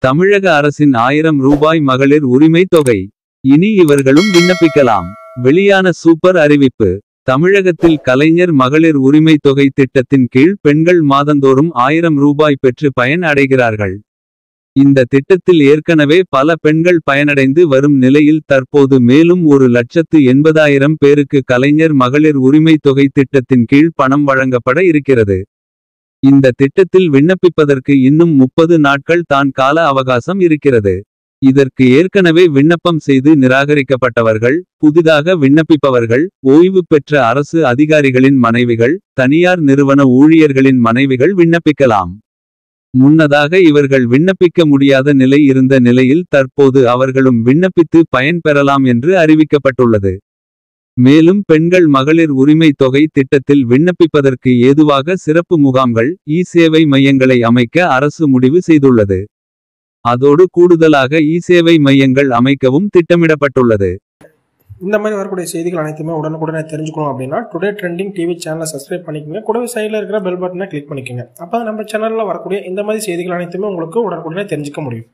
தமிழக அரசின் 1000 ரூபாய் மகளிர் உரிமை தொகை. இனி இவர்களும் விண்ணப்பிக்கலாம். வெளியான சூப்பர் அறிவிப்பு. தமிழகத்தில் கலைஞர் மகளிர் உரிமை தொகை திட்டத்தின் கீழ் பெண்கள் மாதந்தோறும் 1000 ரூபாய் பெற்று பயன் அடைகிறார்கள். இந்த திட்டத்தில் ஏற்கனவே பல பெண்கள் பயனடைந்து வரும் நிலையில் தற்போது மேலும் 1,80,000 பேருக்கு கலைஞர் மகளிர் உரிமை தொகை திட்டத்தின் கீழ் பணம் வழங்கப்பட இருக்கிறது. இந்த திட்டத்தில் விண்ணப்பிப்பதற்கு இன்னும் 30 நாட்கள் தான் கால அவகாசம் இருக்கிறது. இதற்கு ஏற்கனவே விண்ணப்பம் செய்து நிராகரிக்கப்பட்டவர்கள், புதிதாக விண்ணப்பிப்பவர்கள், ஓய்வு பெற்ற அரசு அதிகாரிகளின் மனைவிகள், தனியார் நிறுவன ஊழியர்களின் மனைவிகள் விண்ணப்பிக்கலாம். முன்னதாக இவர்கள் விண்ணப்பிக்க முடியாத நிலை இருந்த நிலையில் தற்போது அவர்களும் விண்ணப்பித்து பயன் பெறலாம் என்று அறிவிக்கப்பட்டுள்ளது. மேலும் பெண்கள் மகளிர் உரிமை தொகை திட்டத்தில் விண்ணப்பிப்பதற்கு ஏதுவாக சிறப்பு முகாம்கள், இ-சேவை மையங்களை அமைக்க அரசு முடிவு செய்துள்ளது. அதோடு கூடுதலாக இ-சேவை மையங்கள் அமைக்கவும் திட்டமிடப்பட்டுள்ளது. இந்த மாதிரி வரக்கூடிய செய்திகள் அனைத்துமே உடனுக்குடனே தெரிஞ்சுக்கணும் அப்படின்னா டுடே ட்ரெண்டிங் டிவி சேனலை சப்ஸ்கிரைப் பண்ணிக்கோங்க. கூடவே சைடில் இருக்கிற பெல் பட்டனை கிளிக் பண்ணிக்கோங்க. அப்போ நம்ம சேனலில் வரக்கூடிய இந்த மாதிரி செய்திகள் அனைத்துமே உங்களுக்கு உடனுக்குடனே தெரிஞ்சுக்க முடியும்.